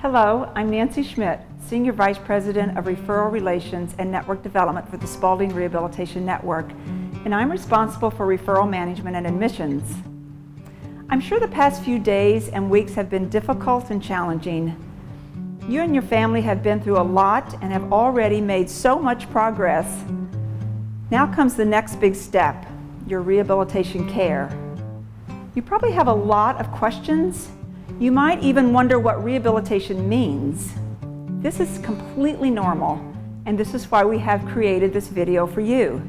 Hello, I'm Nancy Schmidt, Senior Vice President of Referral Relations and Network Development for the Spaulding Rehabilitation Network, and I'm responsible for referral management and admissions. I'm sure the past few days and weeks have been difficult and challenging. You and your family have been through a lot and have already made so much progress. Now comes the next big step, your rehabilitation care. You probably have a lot of questions. You might even wonder what rehabilitation means. This is completely normal, and this is why we have created this video for you,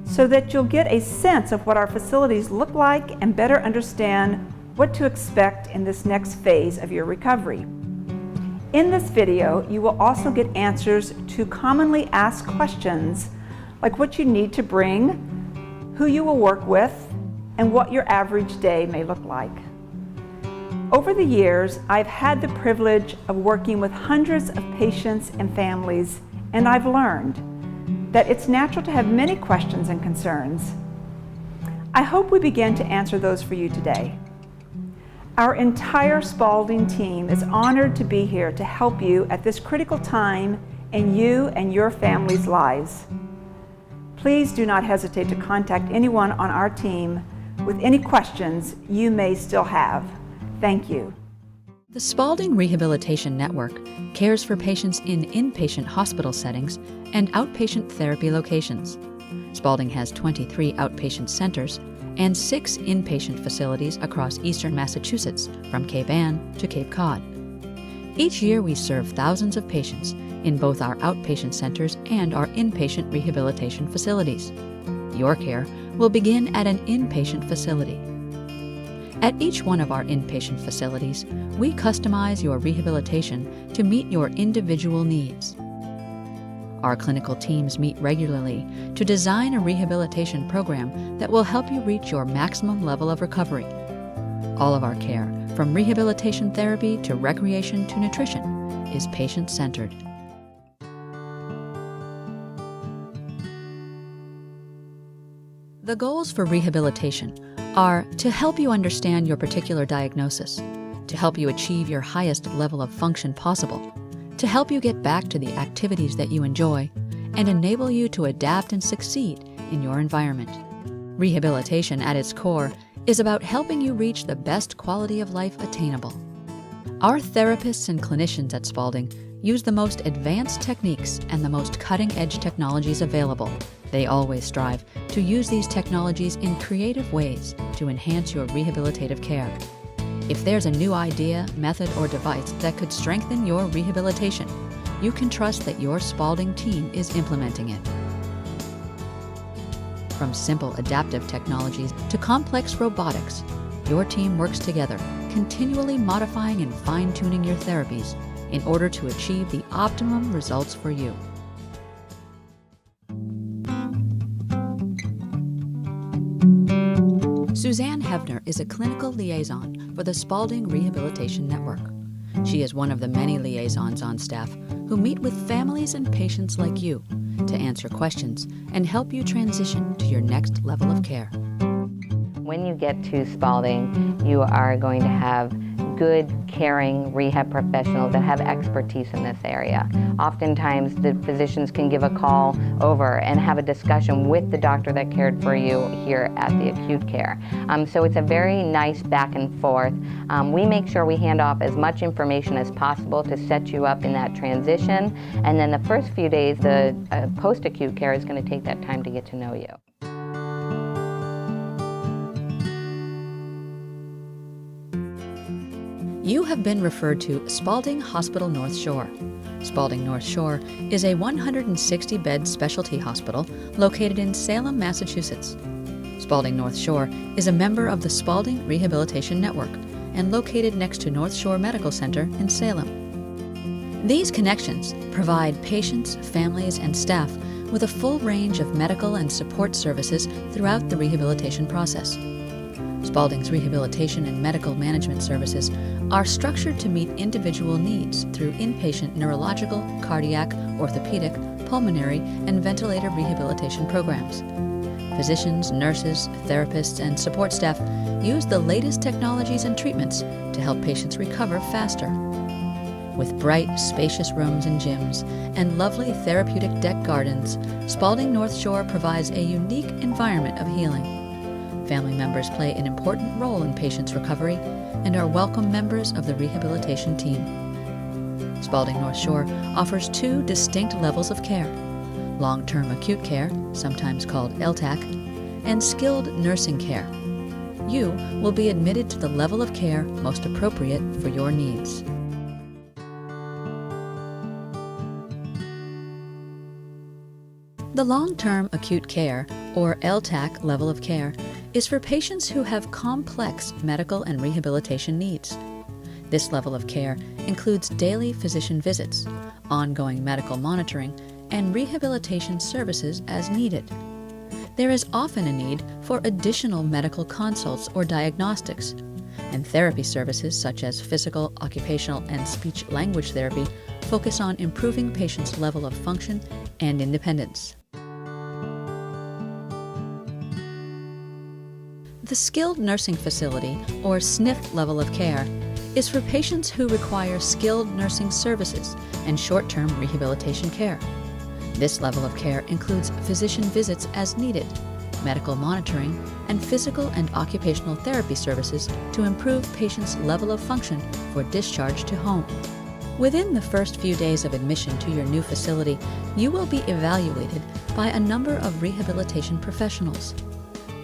so that you'll get a sense of what our facilities look like and better understand what to expect in this next phase of your recovery. In this video, you will also get answers to commonly asked questions, like what you need to bring, who you will work with, and what your average day may look like. Over the years, I've had the privilege of working with hundreds of patients and families, and I've learned that it's natural to have many questions and concerns. I hope we begin to answer those for you today. Our entire Spaulding team is honored to be here to help you at this critical time in you and your family's lives. Please do not hesitate to contact anyone on our team with any questions you may still have. Thank you. The Spaulding Rehabilitation Network cares for patients in inpatient hospital settings and outpatient therapy locations. Spaulding has 23 outpatient centers and 6 inpatient facilities across eastern Massachusetts, from Cape Ann to Cape Cod. Each year we serve thousands of patients in both our outpatient centers and our inpatient rehabilitation facilities. Your care will begin at an inpatient facility. At each one of our inpatient facilities, we customize your rehabilitation to meet your individual needs. Our clinical teams meet regularly to design a rehabilitation program that will help you reach your maximum level of recovery. All of our care, from rehabilitation therapy to recreation to nutrition, is patient-centered. The goals for rehabilitation are to help you understand your particular diagnosis, to help you achieve your highest level of function possible, to help you get back to the activities that you enjoy, and enable you to adapt and succeed in your environment. Rehabilitation at its core is about helping you reach the best quality of life attainable. Our therapists and clinicians at Spaulding use the most advanced techniques and the most cutting-edge technologies available. They always strive to use these technologies in creative ways to enhance your rehabilitative care. If there's a new idea, method, or device that could strengthen your rehabilitation, you can trust that your Spaulding team is implementing it. From simple adaptive technologies to complex robotics, your team works together, continually modifying and fine-tuning your therapies in order to achieve the optimum results for you. Suzanne Hevner is a clinical liaison for the Spaulding Rehabilitation Network. She is one of the many liaisons on staff who meet with families and patients like you to answer questions and help you transition to your next level of care. When you get to Spaulding, you are going to have good, caring rehab professionals that have expertise in this area. Oftentimes, the physicians can give a call over and have a discussion with the doctor that cared for you here at the acute care. So it's a very nice back and forth. We make sure we hand off as much information as possible to set you up in that transition. And then the first few days, the post-acute care is going to take that time to get to know you. You have been referred to Spaulding Hospital North Shore. Spaulding North Shore is a 160-bed specialty hospital located in Salem, Massachusetts. Spaulding North Shore is a member of the Spaulding Rehabilitation Network and located next to North Shore Medical Center in Salem. These connections provide patients, families, and staff with a full range of medical and support services throughout the rehabilitation process. Spaulding's rehabilitation and medical management services are structured to meet individual needs through inpatient neurological, cardiac, orthopedic, pulmonary, and ventilator rehabilitation programs. Physicians, nurses, therapists, and support staff use the latest technologies and treatments to help patients recover faster. With bright, spacious rooms and gyms and lovely therapeutic deck gardens, Spaulding North Shore provides a unique environment of healing. Family members play an important role in patients' recovery and are welcome members of the rehabilitation team. Spaulding North Shore offers two distinct levels of care: long-term acute care, sometimes called LTAC, and skilled nursing care. You will be admitted to the level of care most appropriate for your needs. The long-term acute care, or LTAC level of care, is for patients who have complex medical and rehabilitation needs. This level of care includes daily physician visits, ongoing medical monitoring, and rehabilitation services as needed. There is often a need for additional medical consults or diagnostics, and therapy services such as physical, occupational, and speech-language therapy focus on improving patients' level of function and independence. The Skilled Nursing Facility, or SNF level of care, is for patients who require skilled nursing services and short-term rehabilitation care. This level of care includes physician visits as needed, medical monitoring, and physical and occupational therapy services to improve patients' level of function for discharge to home. Within the first few days of admission to your new facility, you will be evaluated by a number of rehabilitation professionals.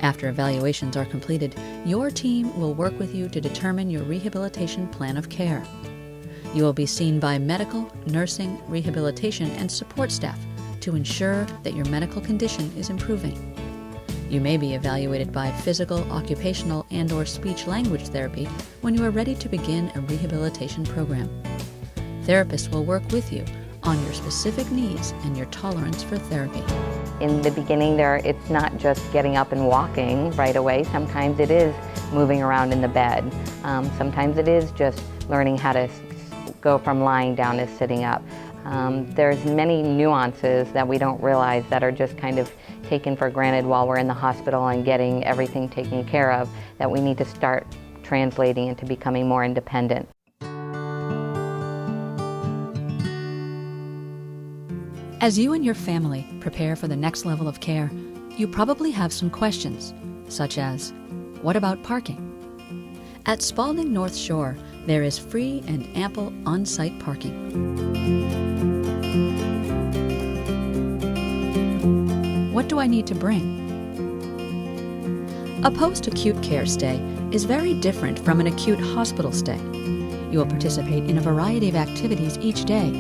After evaluations are completed, your team will work with you to determine your rehabilitation plan of care. You will be seen by medical, nursing, rehabilitation, and support staff to ensure that your medical condition is improving. You may be evaluated by physical, occupational, and/or speech-language therapy when you are ready to begin a rehabilitation program. Therapists will work with you on your specific needs and your tolerance for therapy. In the beginning it's not just getting up and walking right away. Sometimes it is moving around in the bed. Sometimes it is just learning how to go from lying down to sitting up. There's many nuances that we don't realize that are just kind of taken for granted while we're in the hospital and getting everything taken care of, that we need to start translating into becoming more independent. As you and your family prepare for the next level of care, you probably have some questions, such as, what about parking? At Spaulding North Shore, there is free and ample on-site parking. What do I need to bring? A post-acute care stay is very different from an acute hospital stay. You will participate in a variety of activities each day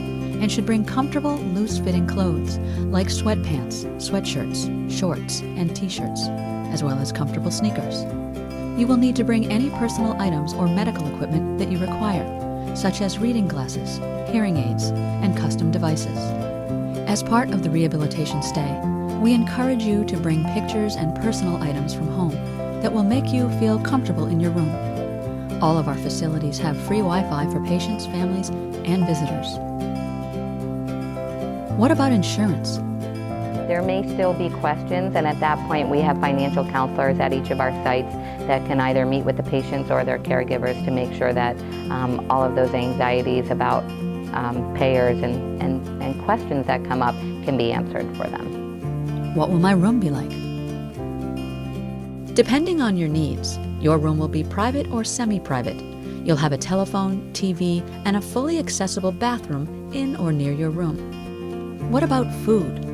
and should bring comfortable, loose-fitting clothes like sweatpants, sweatshirts, shorts, and t-shirts, as well as comfortable sneakers. You will need to bring any personal items or medical equipment that you require, such as reading glasses, hearing aids, and custom devices. As part of the rehabilitation stay, we encourage you to bring pictures and personal items from home that will make you feel comfortable in your room. All of our facilities have free Wi-Fi for patients, families, and visitors. What about insurance? There may still be questions, and at that point we have financial counselors at each of our sites that can either meet with the patients or their caregivers to make sure that all of those anxieties about payers and questions that come up can be answered for them. What will my room be like? Depending on your needs, your room will be private or semi-private. You'll have a telephone, TV, and a fully accessible bathroom in or near your room. What about food?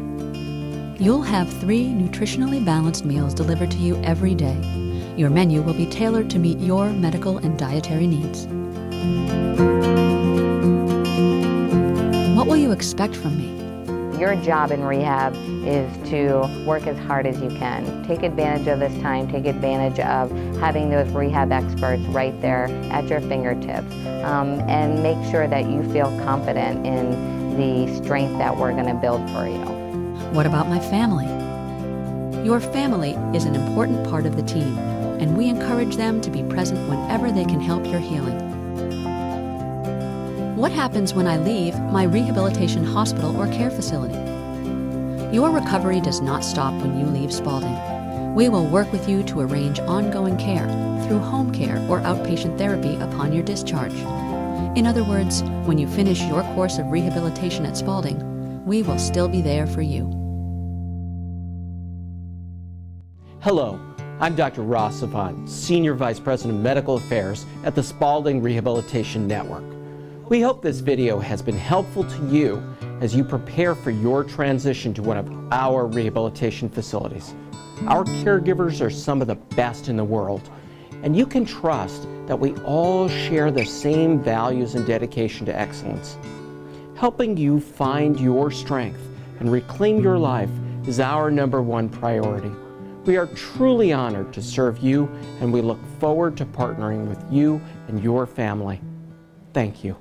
You'll have 3 nutritionally balanced meals delivered to you every day. Your menu will be tailored to meet your medical and dietary needs. What will you expect from me? Your job in rehab is to work as hard as you can. Take advantage of this time, take advantage of having those rehab experts right there at your fingertips, and make sure that you feel confident in the strength that we're going to build for you. What about my family? Your family is an important part of the team, and we encourage them to be present whenever they can help your healing. What happens when I leave my rehabilitation hospital or care facility? Your recovery does not stop when you leave Spaulding. We will work with you to arrange ongoing care through home care or outpatient therapy upon your discharge. In other words, when you finish your course of rehabilitation at Spaulding, we will still be there for you. Hello, I'm Dr. Ross Savant, Senior Vice President of Medical Affairs at the Spaulding Rehabilitation Network. We hope this video has been helpful to you as you prepare for your transition to one of our rehabilitation facilities. Our caregivers are some of the best in the world, and you can trust that we all share the same values and dedication to excellence. Helping you find your strength and reclaim your life is our #1 priority. We are truly honored to serve you, and we look forward to partnering with you and your family. Thank you.